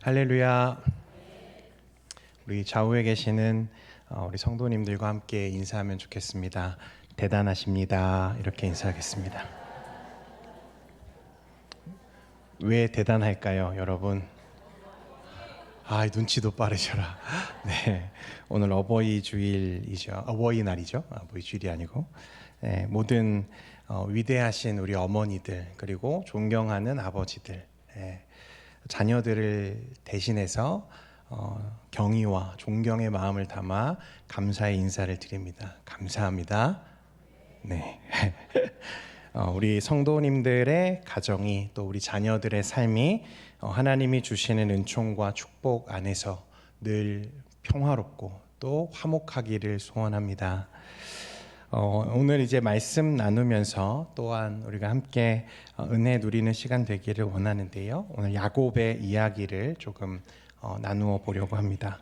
할렐루야. 우리 좌우에 계시는 우리 성도님들과 함께 인사하면 좋겠습니다. 대단하십니다. 이렇게 인사하겠습니다. 왜 대단할까요, 여러분? 눈치도 빠르셔라. 네, 오늘 어버이 주일이죠. 어버이날이죠. 어버이 주일이 아니고 모든 위대하신 우리 어머니들 그리고 존경하는 아버지들, 자녀들을 대신해서 경의와 존경의 마음을 담아 감사의 인사를 드립니다. 감사합니다. 네. 우리 성도님들의 가정이 또 우리 자녀들의 삶이 하나님이 주시는 은총과 축복 안에서 늘 평화롭고 또 화목하기를 소원합니다. 오늘 이제 말씀 나누면서 또한 우리가 함께 은혜 누리는 시간 되기를 원하는데요. 오늘 야곱의 이야기를 조금 나누어 보려고 합니다.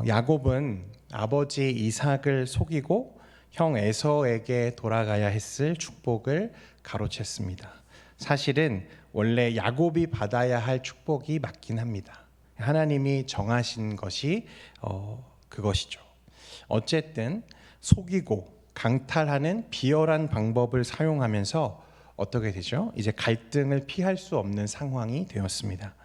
야곱은 아버지 이삭을 속이고 형 에서에게 돌아가야 했을 축복을 가로챘습니다. 사실은 원래 야곱이 받아야 할 축복이 맞긴 합니다. 하나님이 정하신 것이 그것이죠. 어쨌든 속이고 강탈하는 비열한 방법을 사용하면서 어떻게 되죠? 이제 갈등을 피할 수 없는 상황이 되었습니다.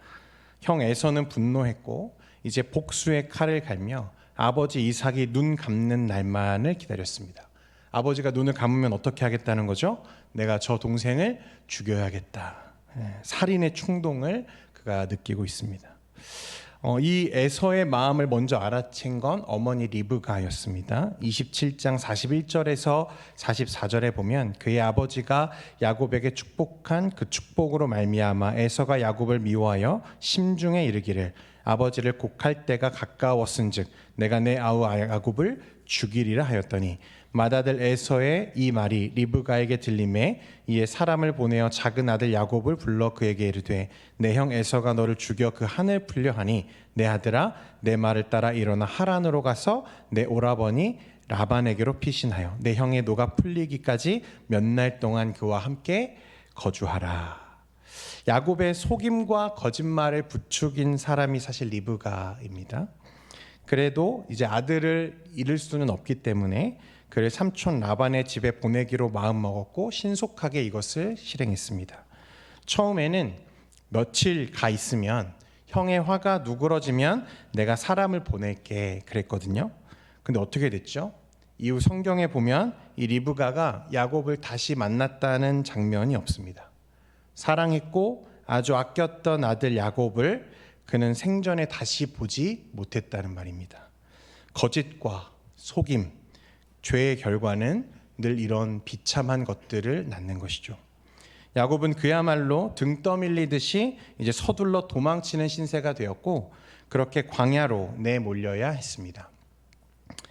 형 에서는 분노했고 이제 복수의 칼을 갈며 아버지 이삭이 눈 감는 날만을 기다렸습니다. 아버지가 눈을 감으면 어떻게 하겠다는 거죠? 내가 저 동생을 죽여야겠다. 살인의 충동을 그가 느끼고 있습니다. 이 에서의 마음을 먼저 알아챈 건 어머니 리브가였습니다. 27장 41절에서 44절에 보면 그의 아버지가 야곱에게 축복한 그 축복으로 말미암아 에서가 야곱을 미워하여 심중에 이르기를 아버지를 곡할 때가 가까웠은즉 내가 내 아우 야곱을 죽이리라 하였더니 맏아들 에서의 이 말이 리브가에게 들림에 이에 사람을 보내어 작은 아들 야곱을 불러 그에게 이르되 내 형 에서가 너를 죽여 그 한을 풀려 하니 내 아들아 내 말을 따라 일어나 하란으로 가서 내 오라버니 라반에게로 피신하여 내 형의 노가 풀리기까지 몇 날 동안 그와 함께 거주하라. 야곱의 속임과 거짓말을 부추긴 사람이 사실 리브가입니다. 그래도 이제 아들을 잃을 수는 없기 때문에 그를 삼촌 라반의 집에 보내기로 마음먹었고 신속하게 이것을 실행했습니다. 처음에는 며칠 가 있으면 형의 화가 누그러지면 내가 사람을 보낼게 그랬거든요. 근데 어떻게 됐죠? 이후 성경에 보면 이 리브가가 야곱을 다시 만났다는 장면이 없습니다. 사랑했고 아주 아꼈던 아들 야곱을 그는 생전에 다시 보지 못했다는 말입니다. 거짓과 속임, 죄의 결과는 늘 이런 비참한 것들을 낳는 것이죠. 야곱은 그야말로 등 떠밀리듯이 이제 서둘러 도망치는 신세가 되었고 그렇게 광야로 내몰려야 했습니다.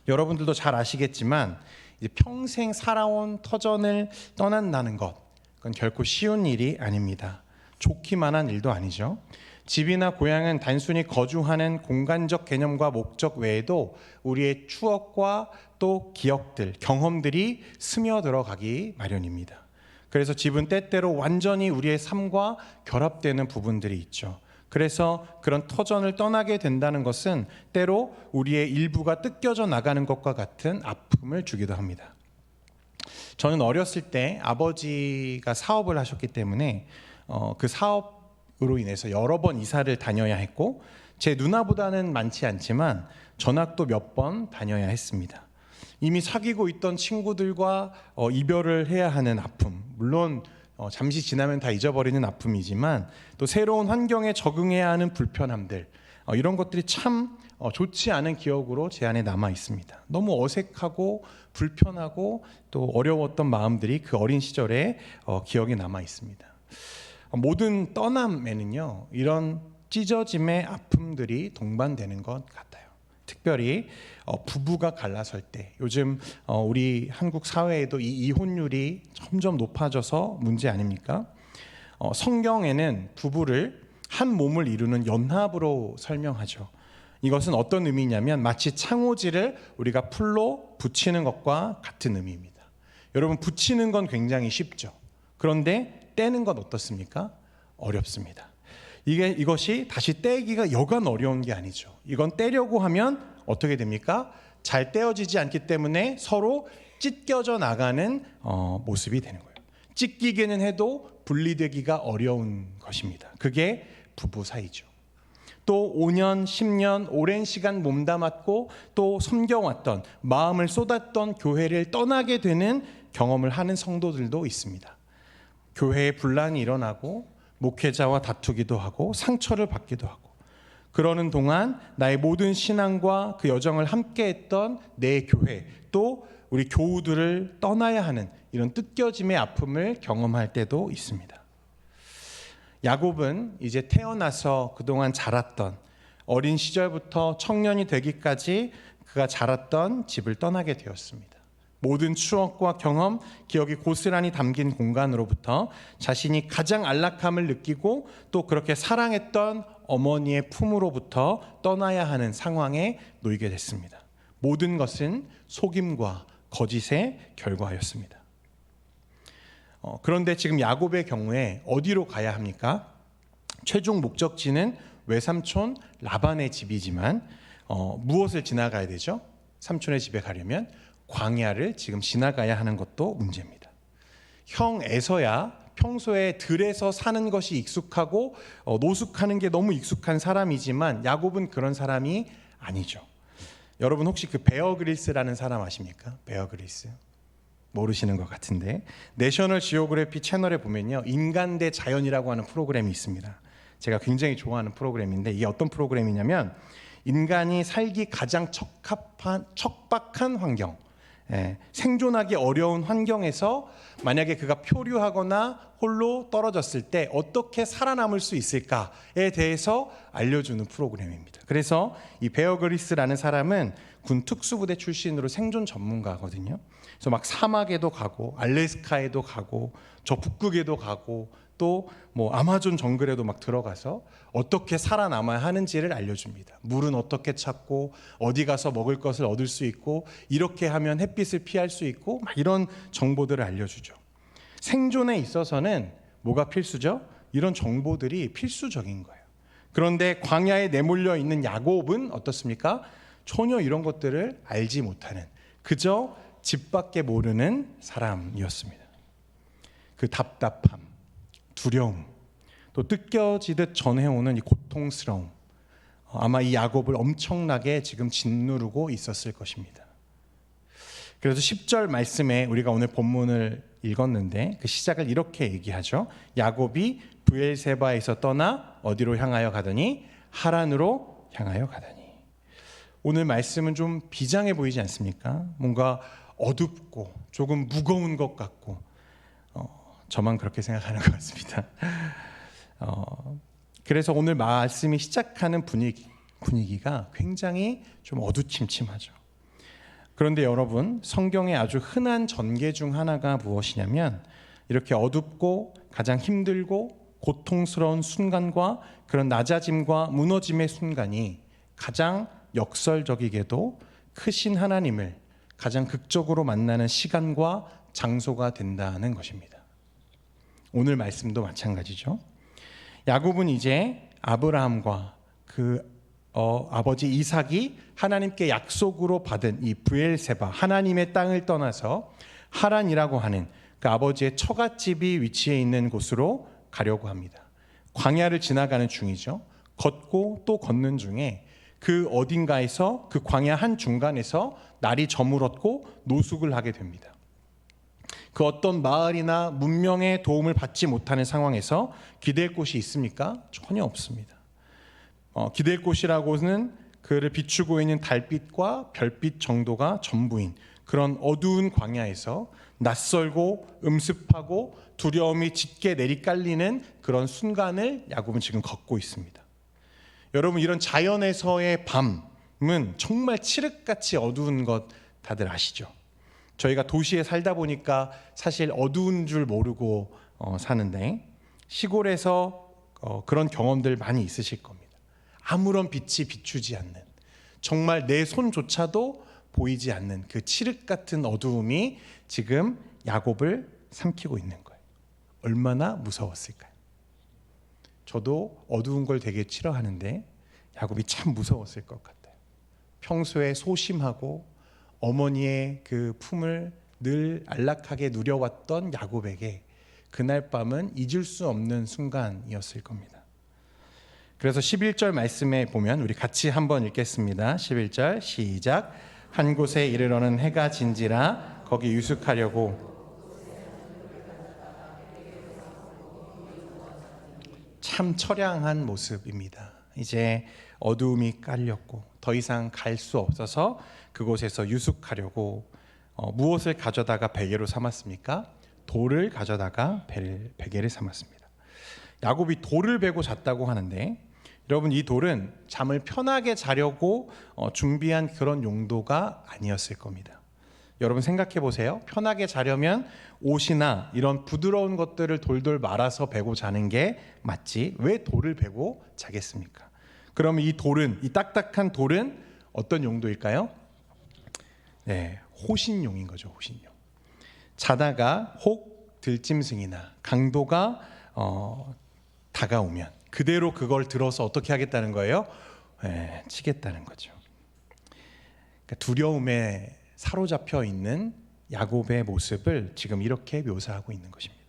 여러분들도 잘 아시겠지만 이제 평생 살아온 터전을 떠난다는 것, 그건 결코 쉬운 일이 아닙니다. 좋기만 한 일도 아니죠. 집이나 고향은 단순히 거주하는 공간적 개념과 목적 외에도 우리의 추억과 또 기억들, 경험들이 스며들어가기 마련입니다. 그래서 집은 때때로 완전히 우리의 삶과 결합되는 부분들이 있죠. 그래서 그런 터전을 떠나게 된다는 것은 때로 우리의 일부가 뜯겨져 나가는 것과 같은 아픔을 주기도 합니다. 저는 어렸을 때 아버지가 사업을 하셨기 때문에 그 사업으로 인해서 여러 번 이사를 다녀야 했고 제 누나보다는 많지 않지만 전학도 몇 번 다녀야 했습니다. 이미 사귀고 있던 친구들과 이별을 해야 하는 아픔, 물론 잠시 지나면 다 잊어버리는 아픔이지만 또 새로운 환경에 적응해야 하는 불편함들, 이런 것들이 참 좋지 않은 기억으로 제 안에 남아 있습니다. 너무 어색하고 불편하고 또 어려웠던 마음들이 그 어린 시절에 기억에 남아 있습니다. 모든 떠남에는요 이런 찢어짐의 아픔들이 동반되는 것 같아요. 특별히 부부가 갈라설 때, 요즘 우리 한국 사회에도 이 이혼율이 점점 높아져서 문제 아닙니까? 성경에는 부부를 한 몸을 이루는 연합으로 설명하죠. 이것은 어떤 의미냐면 마치 창호지를 우리가 풀로 붙이는 것과 같은 의미입니다. 여러분, 붙이는 건 굉장히 쉽죠. 그런데 떼는 건 어떻습니까? 어렵습니다. 이것이 다시 떼기가 여간 어려운 게 아니죠. 이건 떼려고 하면 어떻게 됩니까? 잘 떼어지지 않기 때문에 서로 찢겨져 나가는 모습이 되는 거예요. 찢기기는 해도 분리되기가 어려운 것입니다. 그게 부부 사이죠. 또 5년, 10년 오랜 시간 몸담았고 또 섬겨왔던, 마음을 쏟았던 교회를 떠나게 되는 경험을 하는 성도들도 있습니다. 교회에 분란이 일어나고 목회자와 다투기도 하고 상처를 받기도 하고, 그러는 동안 나의 모든 신앙과 그 여정을 함께했던 내 교회, 또 우리 교우들을 떠나야 하는 이런 뜯겨짐의 아픔을 경험할 때도 있습니다. 야곱은 이제 태어나서 그동안 자랐던, 어린 시절부터 청년이 되기까지 그가 자랐던 집을 떠나게 되었습니다. 모든 추억과 경험, 기억이 고스란히 담긴 공간으로부터 자신이 가장 안락함을 느끼고 또 그렇게 사랑했던 어머니의 품으로부터 떠나야 하는 상황에 놓이게 됐습니다. 모든 것은 속임과 거짓의 결과였습니다. 그런데 지금 야곱의 경우에 어디로 가야 합니까? 최종 목적지는 외삼촌 라반의 집이지만 무엇을 지나가야 되죠? 삼촌의 집에 가려면 광야를 지금 지나가야 하는 것도 문제입니다. 형 에서야 평소에 들에서 사는 것이 익숙하고 노숙하는 게 너무 익숙한 사람이지만 야곱은 그런 사람이 아니죠. 여러분 혹시 그 베어 그릴스라는 사람 아십니까? 베어 그릴스 모르시는 것 같은데, 내셔널 지오그래피 채널에 보면요, 인간 대 자연이라고 하는 프로그램이 있습니다. 제가 굉장히 좋아하는 프로그램인데, 이게 어떤 프로그램이냐면 인간이 살기 가장 척박한 환경, 생존하기 어려운 환경에서 만약에 그가 표류하거나 홀로 떨어졌을 때 어떻게 살아남을 수 있을까에 대해서 알려주는 프로그램입니다. 그래서 이 베어 그릴스라는 사람은 군 특수부대 출신으로 생존 전문가거든요. 그래서 막 사막에도 가고 알래스카에도 가고 저 북극에도 가고 또 뭐 아마존 정글에도 막 들어가서 어떻게 살아남아야 하는지를 알려줍니다. 물은 어떻게 찾고 어디 가서 먹을 것을 얻을 수 있고 이렇게 하면 햇빛을 피할 수 있고 막 이런 정보들을 알려주죠. 생존에 있어서는 뭐가 필수죠? 이런 정보들이 필수적인 거예요. 그런데 광야에 내몰려 있는 야곱은 어떻습니까? 전혀 이런 것들을 알지 못하는, 그저 집 밖에 모르는 사람이었습니다. 그 답답함, 두려움, 또 뜯겨지듯 전해오는 이 고통스러움, 아마 이 야곱을 엄청나게 지금 짓누르고 있었을 것입니다. 그래서 10절 말씀에 우리가 오늘 본문을 읽었는데 그 시작을 이렇게 얘기하죠. 야곱이 브엘세바에서 떠나 어디로 향하여 가더니 하란으로 향하여 가더니. 오늘 말씀은 좀 비장해 보이지 않습니까? 뭔가 어둡고 조금 무거운 것 같고, 저만 그렇게 생각하는 것 같습니다. 그래서 오늘 말씀이 시작하는 분위기가 굉장히 좀 어두침침하죠. 그런데 여러분, 성경의 아주 흔한 전개 중 하나가 무엇이냐면 이렇게 어둡고 가장 힘들고 고통스러운 순간과 그런 낮아짐과 무너짐의 순간이 가장 역설적이게도 크신 하나님을 가장 극적으로 만나는 시간과 장소가 된다는 것입니다. 오늘 말씀도 마찬가지죠. 야곱은 이제 아브라함과 그 아버지 이삭이 하나님께 약속으로 받은 이 브엘세바, 하나님의 땅을 떠나서 하란이라고 하는 그 아버지의 처갓집이 위치해 있는 곳으로 가려고 합니다. 광야를 지나가는 중이죠. 걷고 또 걷는 중에 그 어딘가에서, 그 광야 한 중간에서 날이 저물었고 노숙을 하게 됩니다. 그 어떤 마을이나 문명의 도움을 받지 못하는 상황에서 기댈 곳이 있습니까? 전혀 없습니다. 기댈 곳이라고는 그를 비추고 있는 달빛과 별빛 정도가 전부인 그런 어두운 광야에서 낯설고 음습하고 두려움이 짙게 내리깔리는 그런 순간을 야곱은 지금 걷고 있습니다. 여러분, 이런 자연에서의 밤은 정말 칠흑같이 어두운 것 다들 아시죠? 저희가 도시에 살다 보니까 사실 어두운 줄 모르고 사는데, 시골에서 그런 경험들 많이 있으실 겁니다. 아무런 빛이 비추지 않는, 정말 내 손조차도 보이지 않는 그 칠흑 같은 어두움이 지금 야곱을 삼키고 있는 거예요. 얼마나 무서웠을까요? 저도 어두운 걸 되게 싫어하는데 야곱이 참 무서웠을 것 같아요. 평소에 소심하고 어머니의 그 품을 늘 안락하게 누려왔던 야곱에게 그날 밤은 잊을 수 없는 순간이었을 겁니다. 그래서 11절 말씀에 보면 우리 같이 한번 읽겠습니다. 11절 시작. 한 곳에 이르러는 해가 진지라 거기 유숙하려고. 참 처량한 모습입니다. 이제 어두움이 깔렸고 더 이상 갈 수 없어서 그곳에서 유숙하려고 무엇을 가져다가 베개로 삼았습니까? 돌을 가져다가 베개를 삼았습니다. 야곱이 돌을 베고 잤다고 하는데 여러분, 이 돌은 잠을 편하게 자려고 준비한 그런 용도가 아니었을 겁니다. 여러분 생각해 보세요. 편하게 자려면 옷이나 이런 부드러운 것들을 돌돌 말아서 베고 자는 게 맞지 왜 돌을 베고 자겠습니까? 그러면 이 돌은, 이 딱딱한 돌은 어떤 용도일까요? 네, 호신용인 거죠. 호신용. 자다가 혹 들짐승이나 강도가 다가오면 그대로 그걸 들어서 어떻게 하겠다는 거예요? 네, 치겠다는 거죠. 그러니까 두려움에 사로잡혀 있는 야곱의 모습을 지금 이렇게 묘사하고 있는 것입니다.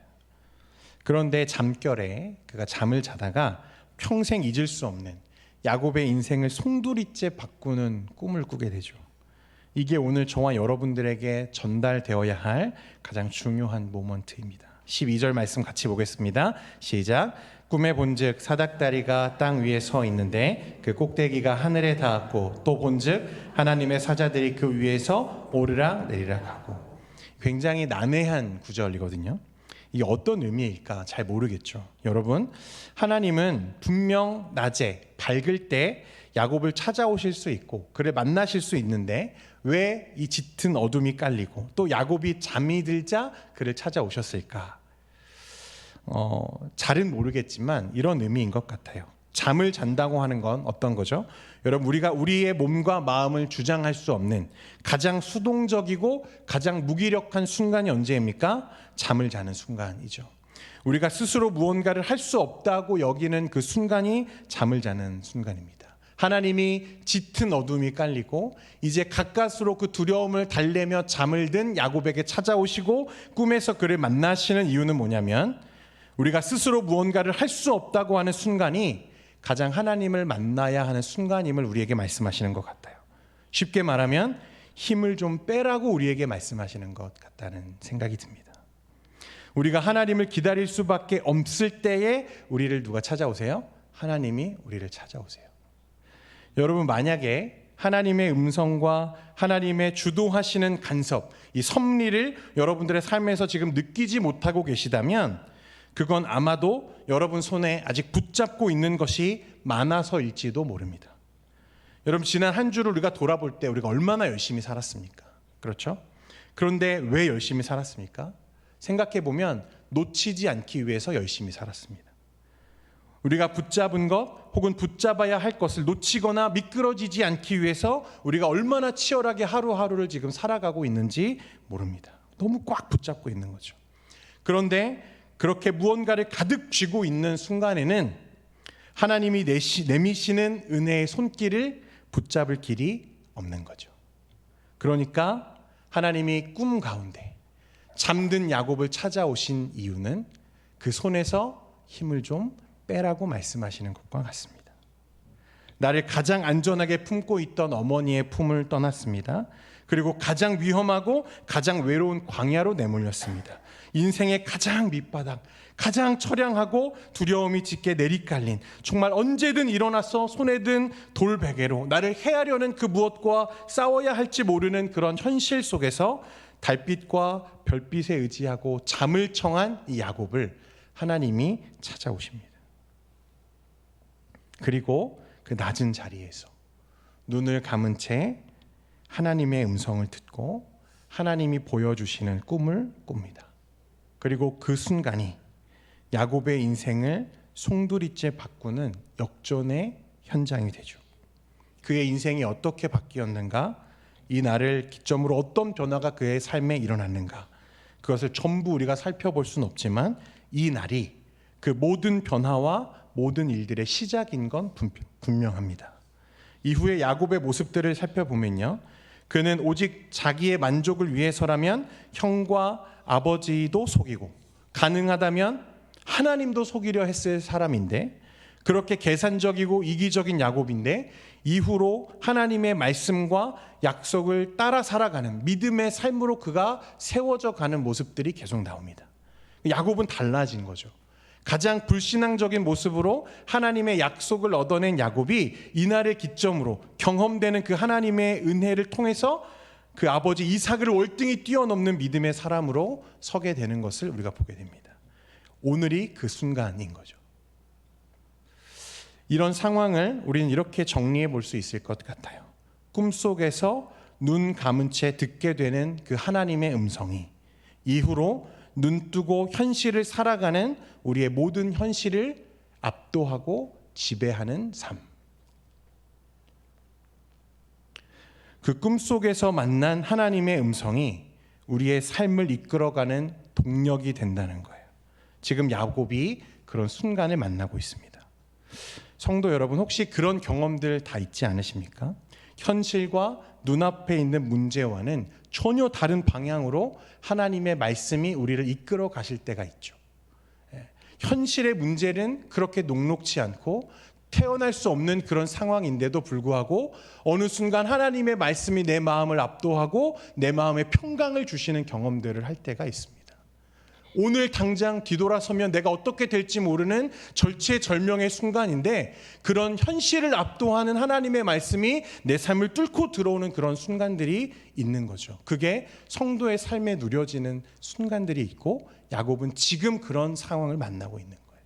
그런데 잠결에 그가 잠을 자다가 평생 잊을 수 없는 야곱의 인생을 송두리째 바꾸는 꿈을 꾸게 되죠. 이게 오늘 저와 여러분들에게 전달되어야 할 가장 중요한 모먼트입니다. 12절 말씀 같이 보겠습니다. 시작. 꿈에 본즉 사닥다리가 땅 위에 서 있는데 그 꼭대기가 하늘에 닿았고 또 본즉 하나님의 사자들이 그 위에서 오르락 내리락 하고. 굉장히 난해한 구절이거든요. 이게 어떤 의미일까 잘 모르겠죠. 여러분, 하나님은 분명 낮에 밝을 때 야곱을 찾아오실 수 있고 그를 만나실 수 있는데 왜 이 짙은 어둠이 깔리고 또 야곱이 잠이 들자 그를 찾아오셨을까? 잘은 모르겠지만 이런 의미인 것 같아요. 잠을 잔다고 하는 건 어떤 거죠? 여러분, 우리가 우리의 몸과 마음을 주장할 수 없는 가장 수동적이고 가장 무기력한 순간이 언제입니까? 잠을 자는 순간이죠. 우리가 스스로 무언가를 할 수 없다고 여기는 그 순간이 잠을 자는 순간입니다. 하나님이 짙은 어둠이 깔리고 이제 가까스로 그 두려움을 달래며 잠을 든 야곱에게 찾아오시고 꿈에서 그를 만나시는 이유는 뭐냐면 우리가 스스로 무언가를 할 수 없다고 하는 순간이 가장 하나님을 만나야 하는 순간임을 우리에게 말씀하시는 것 같아요. 쉽게 말하면 힘을 좀 빼라고 우리에게 말씀하시는 것 같다는 생각이 듭니다. 우리가 하나님을 기다릴 수밖에 없을 때에 우리를 누가 찾아오세요? 하나님이 우리를 찾아오세요. 여러분, 만약에 하나님의 음성과 하나님의 주도하시는 간섭, 이 섭리를 여러분들의 삶에서 지금 느끼지 못하고 계시다면 그건 아마도 여러분 손에 아직 붙잡고 있는 것이 많아서일지도 모릅니다. 여러분, 지난 한 주를 우리가 돌아볼 때 우리가 얼마나 열심히 살았습니까? 그렇죠? 그런데 왜 열심히 살았습니까? 생각해 보면 놓치지 않기 위해서 열심히 살았습니다. 우리가 붙잡은 것 혹은 붙잡아야 할 것을 놓치거나 미끄러지지 않기 위해서 우리가 얼마나 치열하게 하루하루를 지금 살아가고 있는지 모릅니다. 너무 꽉 붙잡고 있는 거죠. 그런데 그렇게 무언가를 가득 쥐고 있는 순간에는 하나님이 내미시는 은혜의 손길을 붙잡을 길이 없는 거죠. 그러니까 하나님이 꿈 가운데 잠든 야곱을 찾아오신 이유는 그 손에서 힘을 좀 빼라고 말씀하시는 것과 같습니다. 나를 가장 안전하게 품고 있던 어머니의 품을 떠났습니다. 그리고 가장 위험하고 가장 외로운 광야로 내몰렸습니다. 인생의 가장 밑바닥, 가장 처량하고 두려움이 짙게 내리깔린, 정말 언제든 일어나서 손에 든 돌베개로 나를 해하려는 그 무엇과 싸워야 할지 모르는 그런 현실 속에서 달빛과 별빛에 의지하고 잠을 청한 이 야곱을 하나님이 찾아오십니다. 그리고 그 낮은 자리에서 눈을 감은 채 하나님의 음성을 듣고 하나님이 보여주시는 꿈을 꿉니다. 그리고 그 순간이 야곱의 인생을 송두리째 바꾸는 역전의 현장이 되죠. 그의 인생이 어떻게 바뀌었는가, 이 날을 기점으로 어떤 변화가 그의 삶에 일어났는가, 그것을 전부 우리가 살펴볼 수는 없지만 이 날이 그 모든 변화와 모든 일들의 시작인 건 분명합니다. 이후에 야곱의 모습들을 살펴보면요, 그는 오직 자기의 만족을 위해서라면 형과 아버지도 속이고 가능하다면 하나님도 속이려 했을 사람인데, 그렇게 계산적이고 이기적인 야곱인데 이후로 하나님의 말씀과 약속을 따라 살아가는 믿음의 삶으로 그가 세워져 가는 모습들이 계속 나옵니다. 야곱은 달라진 거죠. 가장 불신앙적인 모습으로 하나님의 약속을 얻어낸 야곱이 이날의 기점으로 경험되는 그 하나님의 은혜를 통해서 그 아버지 이삭을 월등히 뛰어넘는 믿음의 사람으로 서게 되는 것을 우리가 보게 됩니다. 오늘이 그 순간인 거죠. 이런 상황을 우리는 이렇게 정리해 볼 수 있을 것 같아요. 꿈속에서 눈 감은 채 듣게 되는 그 하나님의 음성이 이후로 눈 뜨고 현실을 살아가는 우리의 모든 현실을 압도하고 지배하는 삶. 그 꿈속에서 만난 하나님의 음성이 우리의 삶을 이끌어가는 동력이 된다는 거예요. 지금 야곱이 그런 순간을 만나고 있습니다. 성도 여러분, 혹시 그런 경험들 다 있지 않으십니까? 현실과 눈앞에 있는 문제와는 전혀 다른 방향으로 하나님의 말씀이 우리를 이끌어 가실 때가 있죠. 현실의 문제는 그렇게 녹록지 않고 태어날 수 없는 그런 상황인데도 불구하고 어느 순간 하나님의 말씀이 내 마음을 압도하고 내 마음에 평강을 주시는 경험들을 할 때가 있습니다. 오늘 당장 뒤돌아서면 내가 어떻게 될지 모르는 절체절명의 순간인데 그런 현실을 압도하는 하나님의 말씀이 내 삶을 뚫고 들어오는 그런 순간들이 있는 거죠. 그게 성도의 삶에 누려지는 순간들이 있고 야곱은 지금 그런 상황을 만나고 있는 거예요.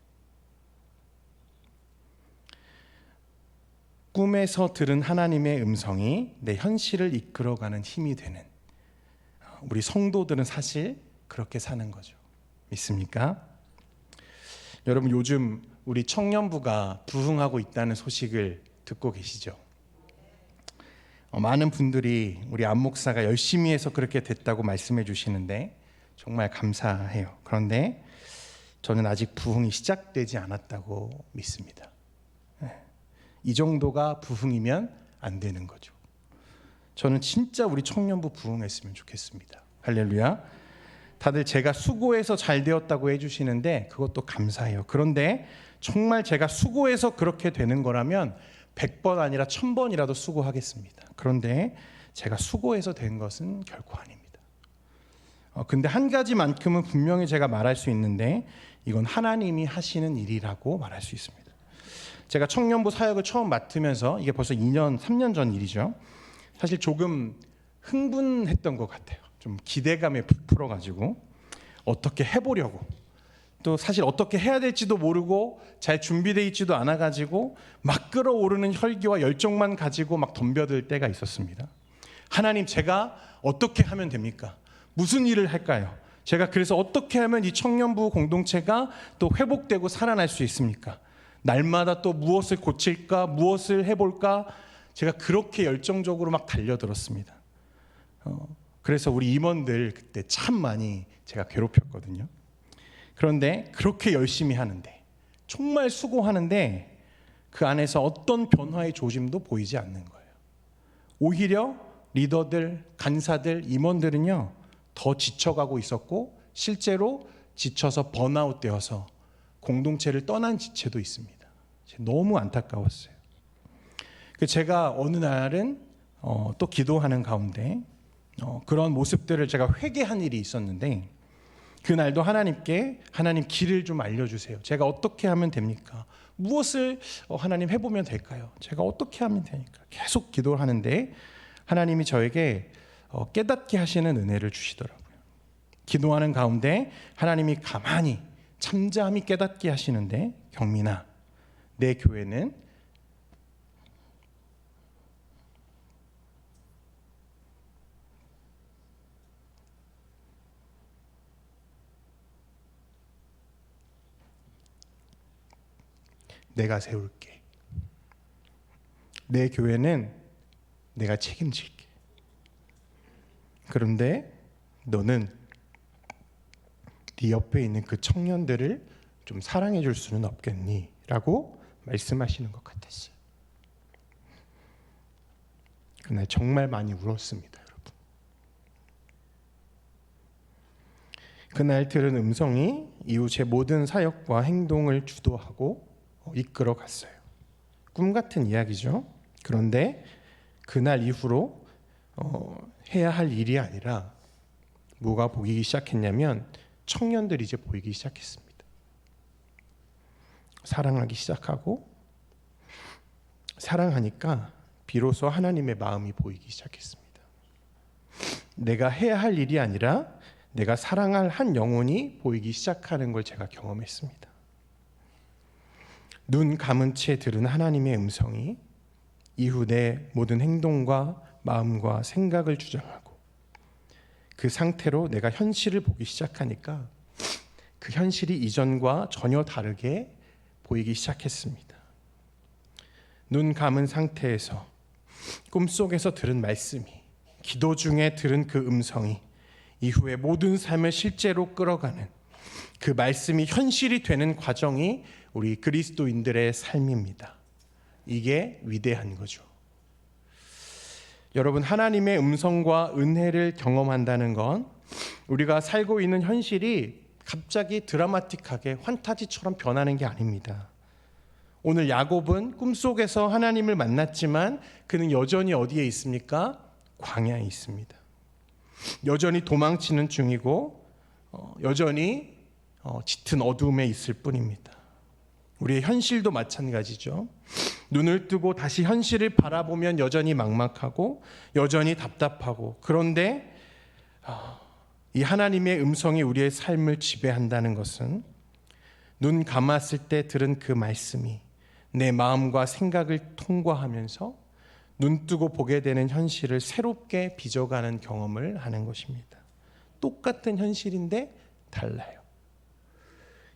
꿈에서 들은 하나님의 음성이 내 현실을 이끌어가는 힘이 되는 우리 성도들은 사실 그렇게 사는 거죠. 믿습니까? 여러분, 요즘 우리 청년부가 부흥하고 있다는 소식을 듣고 계시죠? 많은 분들이 우리 안 목사가 열심히 해서 그렇게 됐다고 말씀해 주시는데 정말 감사해요. 그런데 저는 아직 부흥이 시작되지 않았다고 믿습니다. 이 정도가 부흥이면 안 되는 거죠. 저는 진짜 우리 청년부 부흥했으면 좋겠습니다. 할렐루야. 다들 제가 수고해서 잘 되었다고 해주시는데 그것도 감사해요. 그런데 정말 제가 수고해서 그렇게 되는 거라면 100번 아니라 1000번이라도 수고하겠습니다. 그런데 제가 수고해서 된 것은 결코 아닙니다. 근데 한 가지만큼은 분명히 제가 말할 수 있는데 이건 하나님이 하시는 일이라고 말할 수 있습니다. 제가 청년부 사역을 처음 맡으면서 이게 벌써 2년, 3년 전 일이죠. 사실 조금 흥분했던 것 같아요. 좀 기대감에 부풀어가지고 어떻게 해보려고, 또 사실 어떻게 해야 될지도 모르고 잘 준비되어 있지도 않아가지고 막 끌어오르는 혈기와 열정만 가지고 막 덤벼들 때가 있었습니다. 하나님, 제가 어떻게 하면 됩니까? 무슨 일을 할까요? 제가 그래서 어떻게 하면 이 청년부 공동체가 또 회복되고 살아날 수 있습니까? 날마다 또 무엇을 고칠까? 무엇을 해볼까? 제가 그렇게 열정적으로 막 달려들었습니다. 그래서 우리 임원들 그때 참 많이 제가 괴롭혔거든요. 그런데 그렇게 열심히 하는데, 정말 수고하는데 그 안에서 어떤 변화의 조짐도 보이지 않는 거예요. 오히려 리더들, 간사들, 임원들은요 더 지쳐가고 있었고 실제로 지쳐서 번아웃 되어서 공동체를 떠난 지체도 있습니다. 너무 안타까웠어요. 제가 어느 날은 또 기도하는 가운데 그런 모습들을 제가 회개한 일이 있었는데 그날도 하나님께 하나님 길을 좀 알려주세요. 제가 어떻게 하면 됩니까? 무엇을 하나님 해보면 될까요? 제가 어떻게 하면 되니까 계속 기도를 하는데 하나님이 저에게 깨닫게 하시는 은혜를 주시더라고요. 기도하는 가운데 하나님이 가만히 잠잠히 깨닫게 하시는데, 경민아, 내 교회는 내가 세울게. 내 교회는 내가 책임질게. 그런데 너는 네 옆에 있는 그 청년들을 좀 사랑해 줄 수는 없겠니? 라고 말씀하시는 것 같았어요. 그날 정말 많이 울었습니다, 여러분. 그날 들은 음성이 이후 제 모든 사역과 행동을 주도하고 이끌어 갔어요. 꿈 같은 이야기죠. 그런데 그날 이후로 해야 할 일이 아니라 뭐가 보이기 시작했냐면 청년들이 이제 보이기 시작했습니다. 사랑하기 시작하고 사랑하니까 비로소 하나님의 마음이 보이기 시작했습니다. 내가 해야 할 일이 아니라 내가 사랑할 한 영혼이 보이기 시작하는 걸 제가 경험했습니다. 눈 감은 채 들은 하나님의 음성이 이후 내 모든 행동과 마음과 생각을 주장하고 그 상태로 내가 현실을 보기 시작하니까 그 현실이 이전과 전혀 다르게 보이기 시작했습니다. 눈 감은 상태에서 꿈속에서 들은 말씀이, 기도 중에 들은 그 음성이 이후에 모든 삶을 실제로 끌어가는 그 말씀이 현실이 되는 과정이 우리 그리스도인들의 삶입니다. 이게 위대한 거죠. 여러분, 하나님의 음성과 은혜를 경험한다는 건 우리가 살고 있는 현실이 갑자기 드라마틱하게 환타지처럼 변하는 게 아닙니다. 오늘 야곱은 꿈속에서 하나님을 만났지만 그는 여전히 어디에 있습니까? 광야에 있습니다. 여전히 도망치는 중이고 여전히 짙은 어두움에 있을 뿐입니다. 우리의 현실도 마찬가지죠. 눈을 뜨고 다시 현실을 바라보면 여전히 막막하고 여전히 답답하고, 그런데 이 하나님의 음성이 우리의 삶을 지배한다는 것은 눈 감았을 때 들은 그 말씀이 내 마음과 생각을 통과하면서 눈 뜨고 보게 되는 현실을 새롭게 빚어가는 경험을 하는 것입니다. 똑같은 현실인데 달라요.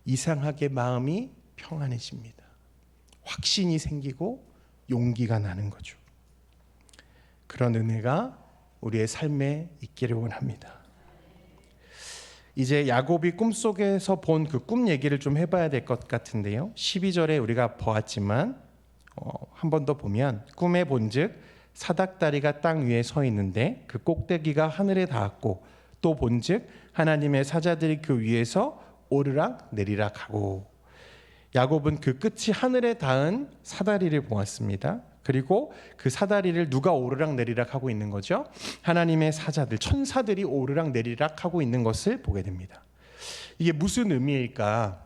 이상하게 마음이 평안해집니다. 확신이 생기고 용기가 나는 거죠. 그런 은혜가 우리의 삶에 있기를 원합니다. 이제 야곱이 꿈속에서 본 그 꿈 얘기를 좀 해봐야 될 것 같은데요. 12절에 우리가 보았지만 한 번 더 보면 꿈에 본즉 사닥다리가 땅 위에 서 있는데 그 꼭대기가 하늘에 닿았고 또 본즉 하나님의 사자들이 그 위에서 오르락 내리락 하고, 야곱은 그 끝이 하늘에 닿은 사다리를 보았습니다. 그리고 그 사다리를 누가 오르락 내리락 하고 있는 거죠? 하나님의 사자들, 천사들이 오르락 내리락 하고 있는 것을 보게 됩니다. 이게 무슨 의미일까?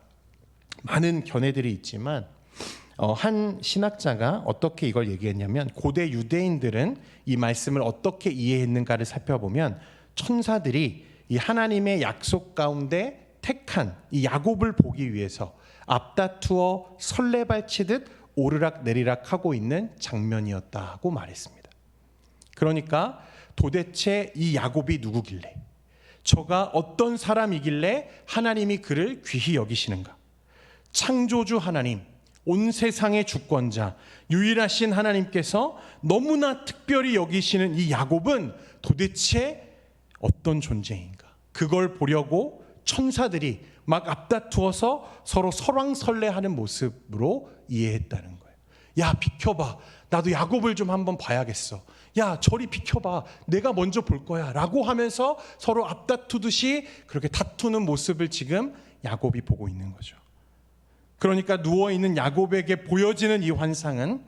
많은 견해들이 있지만 한 신학자가 어떻게 이걸 얘기했냐면, 고대 유대인들은 이 말씀을 어떻게 이해했는가를 살펴보면 천사들이 이 하나님의 약속 가운데 택한 이 야곱을 보기 위해서 앞다투어 설레발치듯 오르락 내리락 하고 있는 장면이었다고 말했습니다. 그러니까 도대체 이 야곱이 누구길래, 저가 어떤 사람이길래 하나님이 그를 귀히 여기시는가? 창조주 하나님, 온 세상의 주권자, 유일하신 하나님께서 너무나 특별히 여기시는 이 야곱은 도대체 어떤 존재인가? 그걸 보려고 천사들이 막 앞다투어서 서로 설왕설래하는 모습으로 이해했다는 거예요. 야, 비켜봐, 나도 야곱을 좀 한번 봐야겠어. 야, 저리 비켜봐, 내가 먼저 볼 거야 라고 하면서 서로 앞다투듯이 그렇게 다투는 모습을 지금 야곱이 보고 있는 거죠. 그러니까 누워있는 야곱에게 보여지는 이 환상은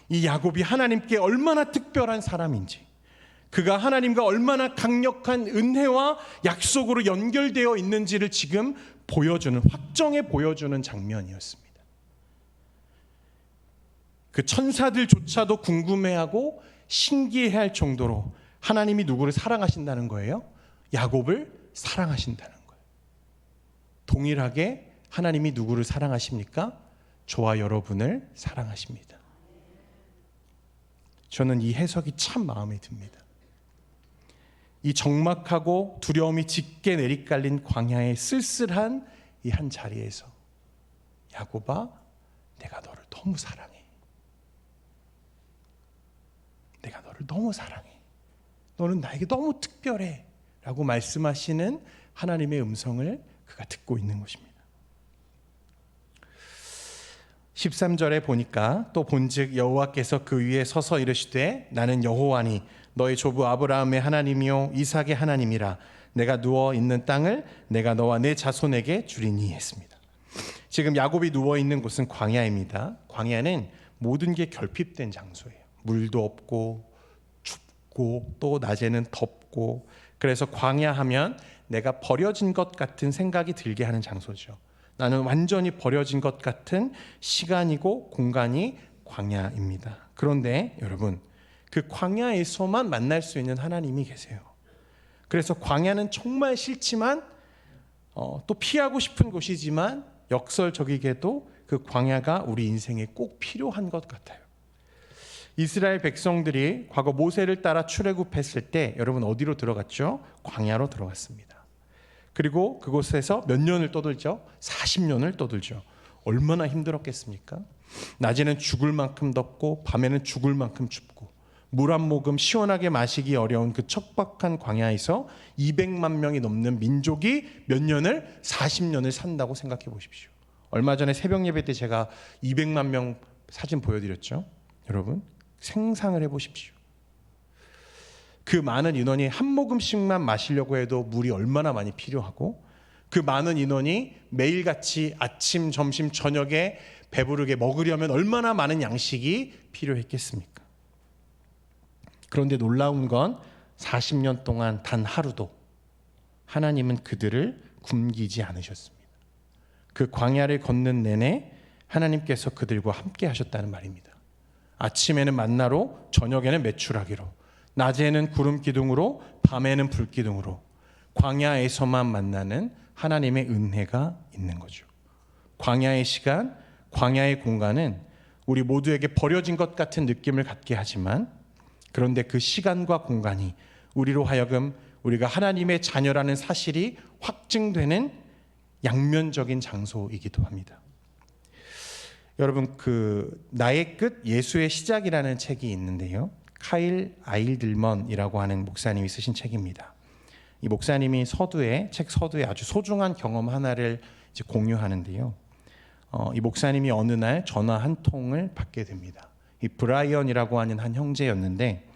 이 야곱이 하나님께 얼마나 특별한 사람인지, 그가 하나님과 얼마나 강력한 은혜와 약속으로 연결되어 있는지를 지금 보여주는, 확정해 보여주는 장면이었습니다. 그 천사들조차도 궁금해하고 신기해할 정도로 하나님이 누구를 사랑하신다는 거예요? 야곱을 사랑하신다는 거예요. 동일하게 하나님이 누구를 사랑하십니까? 저와 여러분을 사랑하십니다. 저는 이 해석이 참 마음에 듭니다. 이 적막하고 두려움이 짙게 내리깔린 광야의 쓸쓸한 이 한 자리에서 야곱아, 내가 너를 너무 사랑해. 내가 너를 너무 사랑해. 너는 나에게 너무 특별해 라고 말씀하시는 하나님의 음성을 그가 듣고 있는 것입니다. 13절에 보니까 또 본즉 여호와께서 그 위에 서서 이르시되 나는 여호와니 너의 조부 아브라함의 하나님이요 이삭의 하나님이라. 내가 누워 있는 땅을 내가 너와 내 자손에게 주리니 했습니다. 지금 야곱이 누워 있는 곳은 광야입니다. 광야는 모든 게 결핍된 장소예요. 물도 없고 춥고 또 낮에는 덥고, 그래서 광야하면 내가 버려진 것 같은 생각이 들게 하는 장소죠. 나는 완전히 버려진 것 같은 시간이고 공간이 광야입니다. 그런데 여러분, 그 광야에서만 만날 수 있는 하나님이 계세요. 그래서 광야는 정말 싫지만 또 피하고 싶은 곳이지만 역설적이게도 그 광야가 우리 인생에 꼭 필요한 것 같아요. 이스라엘 백성들이 과거 모세를 따라 출애굽했을 때 여러분 어디로 들어갔죠? 광야로 들어갔습니다. 그리고 그곳에서 몇 년을 떠들죠? 40년을 떠들죠. 얼마나 힘들었겠습니까? 낮에는 죽을 만큼 덥고 밤에는 죽을 만큼 춥고 물 한 모금 시원하게 마시기 어려운 그 척박한 광야에서 200만 명이 넘는 민족이 몇 년을? 40년을 산다고 생각해 보십시오. 얼마 전에 새벽 예배 때 제가 200만 명 사진 보여드렸죠. 여러분 생상을 해보십시오. 그 많은 인원이 한 모금씩만 마시려고 해도 물이 얼마나 많이 필요하고, 그 많은 인원이 매일같이 아침, 점심, 저녁에 배부르게 먹으려면 얼마나 많은 양식이 필요했겠습니까? 그런데 놀라운 건 40년 동안 단 하루도 하나님은 그들을 굶기지 않으셨습니다. 그 광야를 걷는 내내 하나님께서 그들과 함께 하셨다는 말입니다. 아침에는 만나로, 저녁에는 메추라기로, 낮에는 구름 기둥으로, 밤에는 불 기둥으로 광야에서만 만나는 하나님의 은혜가 있는 거죠. 광야의 시간, 광야의 공간은 우리 모두에게 버려진 것 같은 느낌을 갖게 하지만, 그런데 그 시간과 공간이 우리로 하여금 우리가 하나님의 자녀라는 사실이 확증되는 양면적인 장소이기도 합니다. 여러분, 그 나의 끝 예수의 시작이라는 책이 있는데요, 카일 아일들먼이라고 하는 목사님이 쓰신 책입니다. 이 목사님이 책 서두에 아주 소중한 경험 하나를 이제 공유하는데요. 이 목사님이 어느 날 전화 한 통을 받게 됩니다. 이 브라이언이라고 하는 한 형제였는데,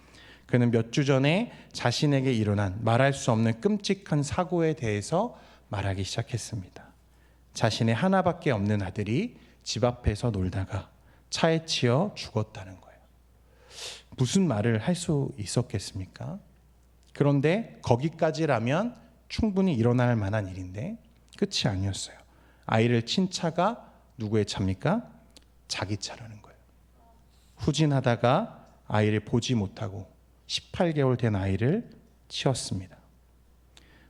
그는 몇 주 전에 자신에게 일어난 말할 수 없는 끔찍한 사고에 대해서 말하기 시작했습니다. 자신의 하나밖에 없는 아들이 집 앞에서 놀다가 차에 치여 죽었다는 거예요. 무슨 말을 할 수 있었겠습니까? 그런데 거기까지라면 충분히 일어날 만한 일인데 끝이 아니었어요. 아이를 친 차가 누구의 차입니까? 자기 차라는 거예요. 후진하다가 아이를 보지 못하고 18개월 된 아이를 치었습니다.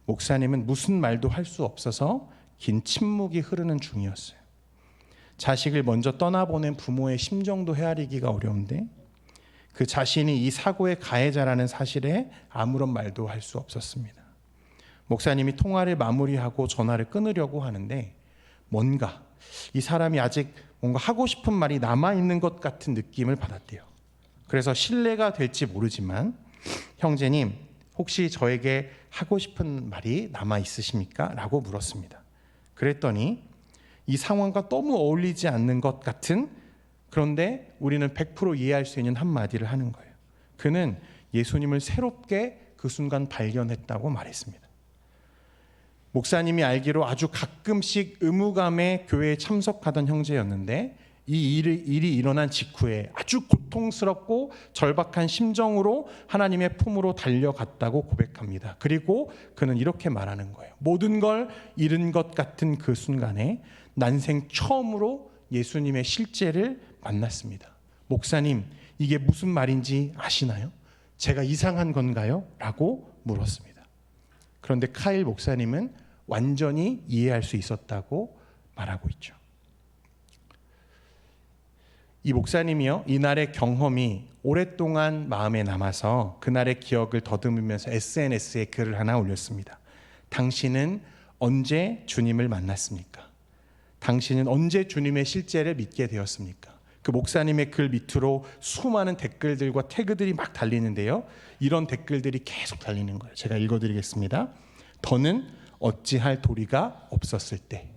목사님은 무슨 말도 할 수 없어서 긴 침묵이 흐르는 중이었어요. 자식을 먼저 떠나보낸 부모의 심정도 헤아리기가 어려운데, 그 자신이 이 사고의 가해자라는 사실에 아무런 말도 할 수 없었습니다. 목사님이 통화를 마무리하고 전화를 끊으려고 하는데, 뭔가 이 사람이 아직 뭔가 하고 싶은 말이 남아있는 것 같은 느낌을 받았대요. 그래서 신뢰가 될지 모르지만, 형제님 혹시 저에게 하고 싶은 말이 남아있으십니까? 라고 물었습니다. 그랬더니 이 상황과 너무 어울리지 않는 것 같은, 그런데 우리는 100% 이해할 수 있는 한마디를 하는 거예요. 그는 예수님을 새롭게 그 순간 발견했다고 말했습니다. 목사님이 알기로 아주 가끔씩 의무감에 교회에 참석하던 형제였는데, 이 일이 일어난 직후에 아주 고통스럽고 절박한 심정으로 하나님의 품으로 달려갔다고 고백합니다. 그리고 그는 이렇게 말하는 거예요. 모든 걸 잃은 것 같은 그 순간에 난생 처음으로 예수님의 실제를 만났습니다. 목사님, 이게 무슨 말인지 아시나요? 제가 이상한 건가요? 라고 물었습니다. 그런데 카일 목사님은 완전히 이해할 수 있었다고 말하고 있죠. 이 목사님이요, 이날의 경험이 오랫동안 마음에 남아서 그날의 기억을 더듬으면서 SNS에 글을 하나 올렸습니다. 당신은 언제 주님을 만났습니까? 당신은 언제 주님의 실제를 믿게 되었습니까? 그 목사님의 글 밑으로 수많은 댓글들과 태그들이 막 달리는데요, 이런 댓글들이 계속 달리는 거예요. 제가 읽어드리겠습니다. 더는 어찌할 도리가 없었을 때,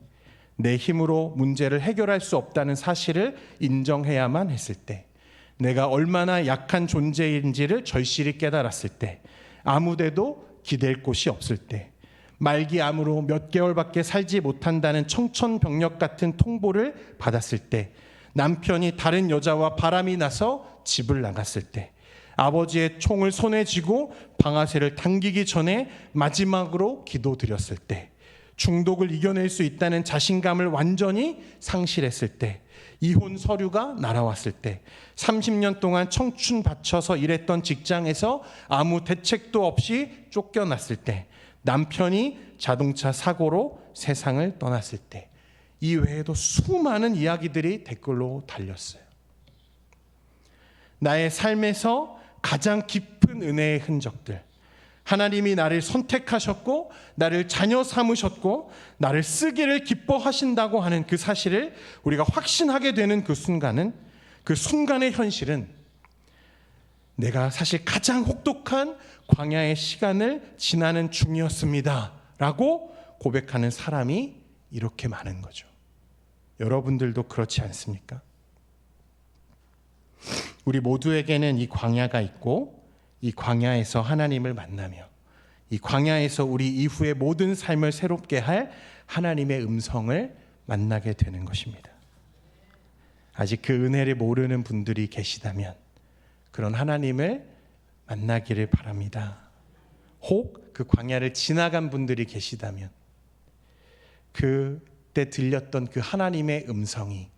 내 힘으로 문제를 해결할 수 없다는 사실을 인정해야만 했을 때, 내가 얼마나 약한 존재인지를 절실히 깨달았을 때, 아무데도 기댈 곳이 없을 때, 말기암으로 몇 개월밖에 살지 못한다는 청천벽력 같은 통보를 받았을 때, 남편이 다른 여자와 바람이 나서 집을 나갔을 때, 아버지의 총을 손에 쥐고 방아쇠를 당기기 전에 마지막으로 기도드렸을 때, 중독을 이겨낼 수 있다는 자신감을 완전히 상실했을 때, 이혼 서류가 날아왔을 때, 30년 동안 청춘 바쳐서 일했던 직장에서 아무 대책도 없이 쫓겨났을 때, 남편이 자동차 사고로 세상을 떠났을 때, 이 외에도 수많은 이야기들이 댓글로 달렸어요. 나의 삶에서 가장 깊은 은혜의 흔적들, 하나님이 나를 선택하셨고 나를 자녀 삼으셨고 나를 쓰기를 기뻐하신다고 하는 그 사실을 우리가 확신하게 되는 그 순간의 현실은, 내가 사실 가장 혹독한 광야의 시간을 지나는 중이었습니다 라고 고백하는 사람이 이렇게 많은 거죠. 여러분들도 그렇지 않습니까? 우리 모두에게는 이 광야가 있고, 이 광야에서 하나님을 만나며 이 광야에서 우리 이후의 모든 삶을 새롭게 할 하나님의 음성을 만나게 되는 것입니다. 아직 그 은혜를 모르는 분들이 계시다면 그런 하나님을 만나기를 바랍니다. 혹 그 광야를 지나간 분들이 계시다면 그때 들렸던 그 하나님의 음성이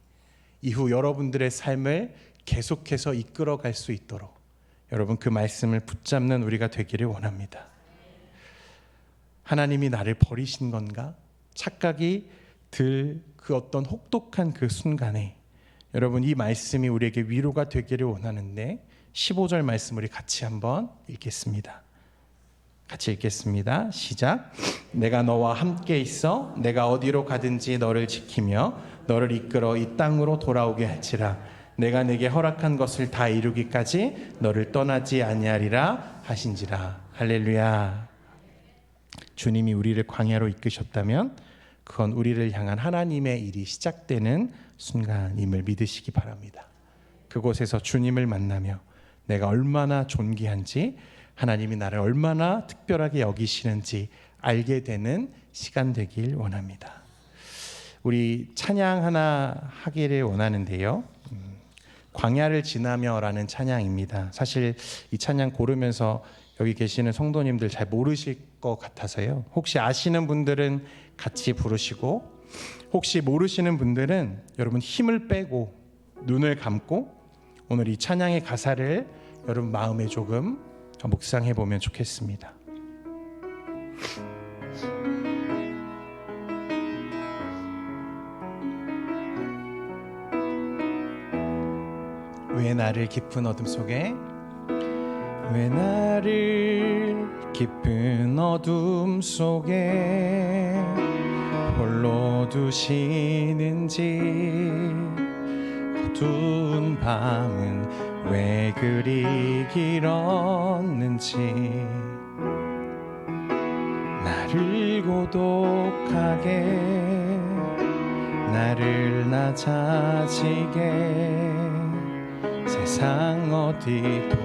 이후 여러분들의 삶을 계속해서 이끌어갈 수 있도록 여러분 그 말씀을 붙잡는 우리가 되기를 원합니다. 하나님이 나를 버리신 건가? 착각이 들 그 어떤 혹독한 그 순간에 여러분 이 말씀이 우리에게 위로가 되기를 원하는데, 15절 말씀 우리 같이 한번 읽겠습니다. 같이 읽겠습니다. 시작. 내가 너와 함께 있어 내가 어디로 가든지 너를 지키며 너를 이끌어 이 땅으로 돌아오게 할지라. 내가 내게 허락한 것을 다 이루기까지 너를 떠나지 아니하리라 하신지라. 할렐루야. 주님이 우리를 광야로 이끄셨다면 그건 우리를 향한 하나님의 일이 시작되는 순간임을 믿으시기 바랍니다. 그곳에서 주님을 만나며 내가 얼마나 존귀한지, 하나님이 나를 얼마나 특별하게 여기시는지 알게 되는 시간 되길 원합니다. 우리 찬양 하나 하기를 원하는데요. 광야를 지나며라는 찬양입니다. 사실 이 찬양 고르면서 여기 계시는 성도님들 잘 모르실 것 같아서요. 혹시 아시는 분들은 같이 부르시고, 혹시 모르시는 분들은 여러분 힘을 빼고 눈을 감고 오늘 이 찬양의 가사를 여러분 마음에 조금 묵상해 보면 좋겠습니다. 왜 나를 깊은 어둠 속에, 왜 나를 깊은 어둠 속에 홀로 두시는지, 어두운 밤은 왜 그리 길었는지, 나를 고독하게 나를 낮아지게 세상 어디도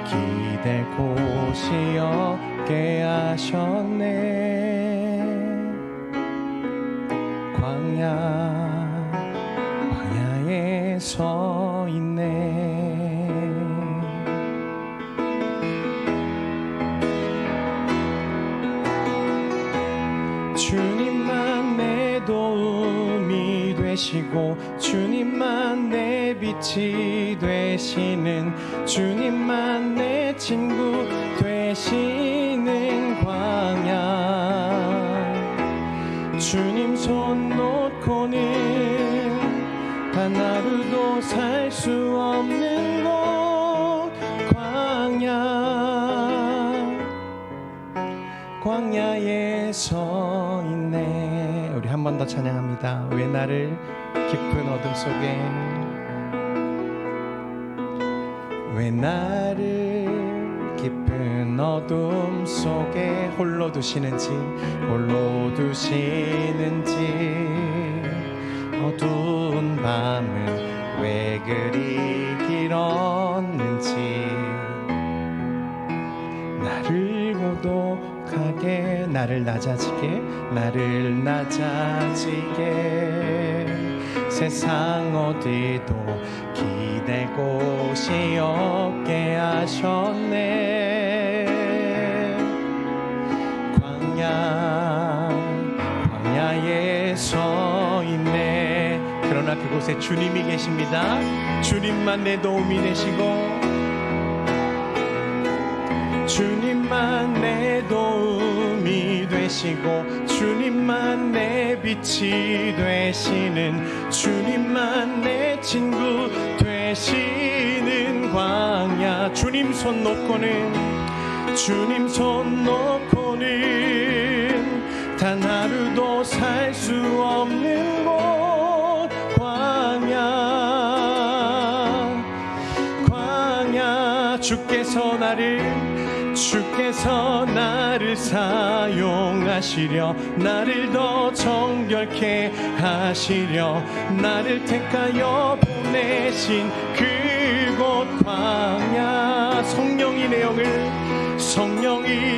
기댈 곳이 없게 하셨네. 광야에 서 있네. 주님만 내 도움이 되시고 주님만 내 빛이 되시는, 주님만 내 친구 되시는 광야. 주님 손 놓고는 단 하루도 살 수 없는 곳, 광야에 서 있네. 우리 한 번 더 찬양합니다. 왜 나를 깊은 어둠 속에, 왜 나를 깊은 어둠 속에 홀로 두시는지, 어두운 밤은 왜 그리 길었는지 나를 고독하게 나를 낮아지게 세상 어디도 기댈 곳이 없게 하셨네. 광야에 서 있네. 그러나 그곳에 주님이 계십니다. 주님만 내 도움이 되시고 주님만 내 도움이 되시고 주님만 내 빛이 되시는 주님만 내 친구 되시는 광야. 주님 손 놓고는 단 하루도 살 수 없는 곳 광야. 주께서 나를 사용하시려 나를 더 정결케 하시려 나를 택하여 보내신 그곳 광야. 성령이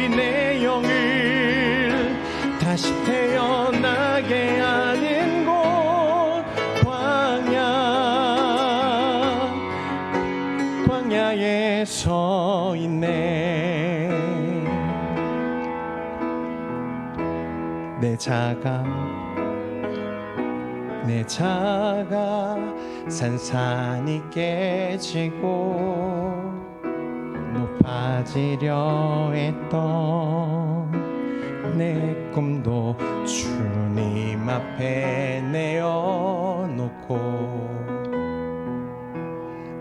내 영을 다시 태어나게 하는 곳 광야에 서 있네. 내 자가 산산이 깨지고 높아지려 했던 내 꿈도 주님 앞에 내어놓고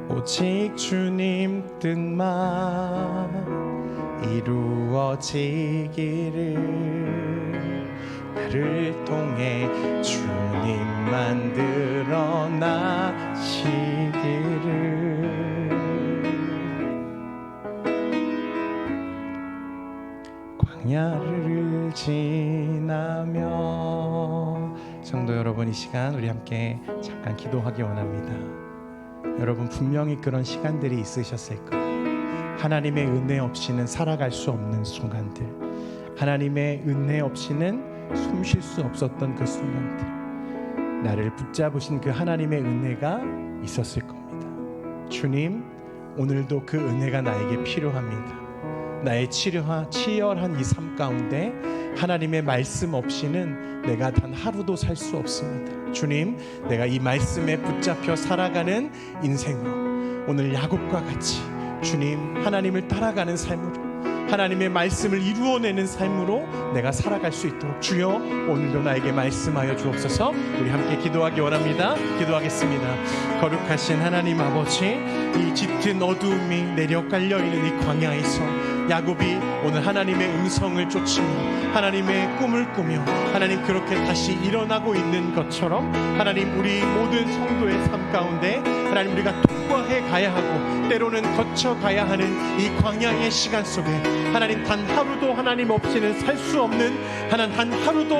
오직 주님 뜻만 이루어지기를 나를 통해 주님만 드러나시기를. 광야를 지나며 성도 여러분, 이 시간 우리 함께 잠깐 기도하기 원합니다. 여러분 분명히 그런 시간들이 있으셨을 거예요. 하나님의 은혜 없이는 살아갈 수 없는 순간들, 하나님의 은혜 없이는 숨 쉴 수 없었던 그 순간들, 나를 붙잡으신 그 하나님의 은혜가 있었을 겁니다. 주님, 오늘도 그 은혜가 나에게 필요합니다. 나의 치열한 이 삶 가운데 하나님의 말씀 없이는 내가 단 하루도 살 수 없습니다. 주님, 내가 이 말씀에 붙잡혀 살아가는 인생으로 오늘 야곱과 같이 주님 하나님을 따라가는 삶으로 하나님의 말씀을 이루어내는 삶으로 내가 살아갈 수 있도록 주여 오늘도 나에게 말씀하여 주옵소서. 우리 함께 기도하기 원합니다. 기도하겠습니다. 거룩하신 하나님 아버지, 이 짙은 어두움이 내려 깔려있는 이 광야에서 야곱이 오늘 하나님의 음성을 쫓으며 하나님의 꿈을 꾸며 하나님 그렇게 다시 일어나고 있는 것처럼 하나님 우리 모든 성도의 삶 가운데 하나님 우리가 통과해 가야 하고 때로는 거쳐 가야 하는 이 광야의 시간 속에 하나님 단 하루도 하나님 없이는 살 수 없는 단 하루도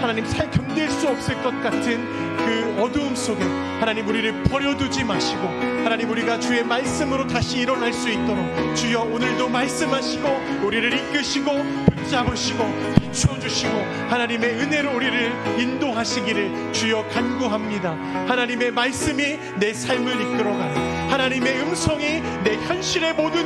하나님 견딜 수 없을 것 같은 그 어두움 속에 하나님 우리를 버려두지 마시고 하나님 우리가 주의 말씀으로 다시 일어날 수 있도록 주여 오늘도 말씀하시고 우리를 이끄시고 붙잡으시고 비춰주시고 하나님의 은혜로 우리를 인도하시기를 주여 간구합니다. 하나님의 말씀이 내 삶을 이끌어가는 하나님의 음성이 내 현실의 모든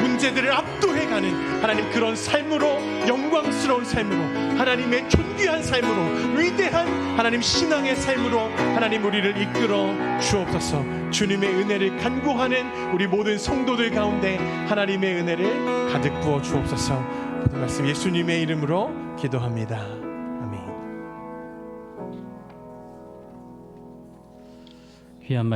문제들을 압도해가는 하나님 그런 삶으로 영광스러운 삶으로 하나님의 존귀한 삶으로 위대한 하나님 신앙의 삶으로 하나님 우리를 이끌어 주옵소서. 주님의 은혜를 간구하는 우리 모든 성도들 가운데 하나님의 은혜를 가득 부어 주옵소서. 모든 말씀 예수님의 이름으로 기도합니다. 아멘. 귀한 말